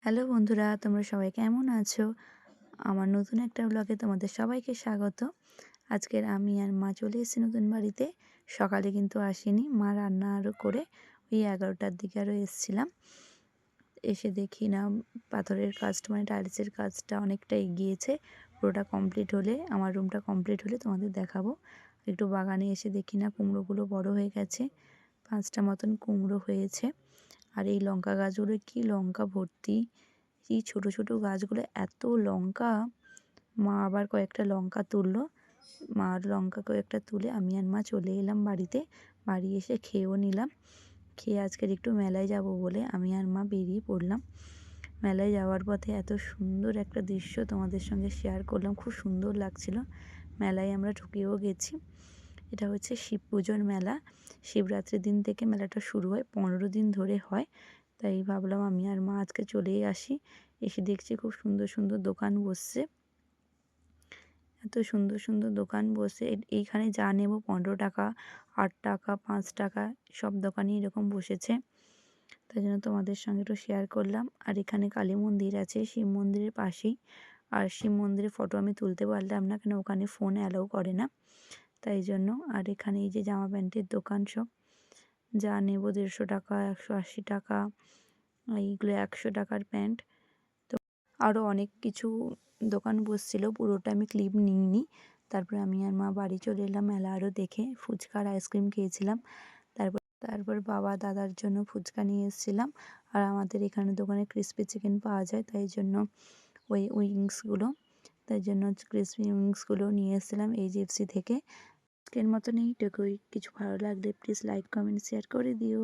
Hello বন্ধুরা, তোমরা সবাই কেমন আছো? আমার নতুন একটা ব্লগে তোমাদের সবাইকে স্বাগত। আজকের আমি আর মা চলে এসেছি নতুন বাড়িতে। সকালে কিন্তু আসিনি, মা রান্না আরও করে ওই 11টার দিকে আরও এসেছিলাম। এসে দেখি না পাথরের কাজটা মানে টাইলসের কাজটা অনেকটা এগিয়েছে। পুরোটা কমপ্লিট হলে আমার রুমটা কমপ্লিট হলে তোমাদের দেখাবো। একটু বাগানে এসে দেখি না কুমড়োগুলো বড় হয়ে গেছে, 5টা মতন কুমড়ো হয়েছে। আর এই লঙ্কা গাছগুলো কি লঙ্কা ভর্তি, এই ছোট ছোট গাছগুলো এত লঙ্কা। মা আবার কয়েকটা লঙ্কা তুললো, মার লঙ্কা কয়েকটা তুলে আমি আর মা চলে এলাম বাড়িতে। বাড়ি এসে খেয়েও নিলাম। খেয়ে আজকের একটু মেলায় যাব বলে আমি আর মা বেরিয়ে পড়লাম। মেলায় যাওয়ার পথে এত সুন্দর একটা দৃশ্য তোমাদের সঙ্গে শেয়ার করলাম, খুব সুন্দর লাগছিল। মেলায় আমরা ঢুকেও গেছি। এটা হচ্ছে শিব পুজোর মেলা। শিবরাত্রির দিন থেকে মেলাটা শুরু হয়, 15 দিন ধরে হয়। তাই ভাবলাম আমি আর মা আজকে চলেই আসি। এসে দেখছি খুব সুন্দর সুন্দর দোকান বসছে, এত সুন্দর সুন্দর দোকান বসে। এইখানে যা নেব 15 টাকা, 8 টাকা, 5 টাকা, সব দোকানই এরকম বসেছে। তাই জন্য তোমাদের সঙ্গে একটু শেয়ার করলাম। আর এখানে কালী মন্দির আছে শিব মন্দিরের পাশেই। আর শিব মন্দিরের ফটো আমি তুলতে পারলাম না, কেন ওখানে ফোন অ্যালাউ করে না, তাই জন্য। আর এখানে এই যে জামা প্যান্টের দোকান, সব যা নেব 150 টাকা, 180 টাকা, এইগুলো 100 টাকার প্যান্ট। তো আরও অনেক কিছু দোকান বসছিল, পুরোটা আমি ক্লিপ নিইনি। তারপরে আমি আর মা বাড়ি চলে এলাম মেলা আরও দেখে। ফুচকা আর আইসক্রিম খেয়েছিলাম। তারপর বাবা দাদার জন্য ফুচকা নিয়ে এসেছিলাম। আর আমাদের এখানে দোকানে ক্রিসপি চিকেন পাওয়া যায়, তাই জন্য ওই উইংসগুলো, তাই জন্য ক্রিসপি উইংসগুলো নিয়ে এসেছিলাম এইচএফসি থেকে। আজকের মতন এইটুকুই। কিছু ভালো লাগলে প্লিজ লাইক, কমেন্ট, শেয়ার করে দিও।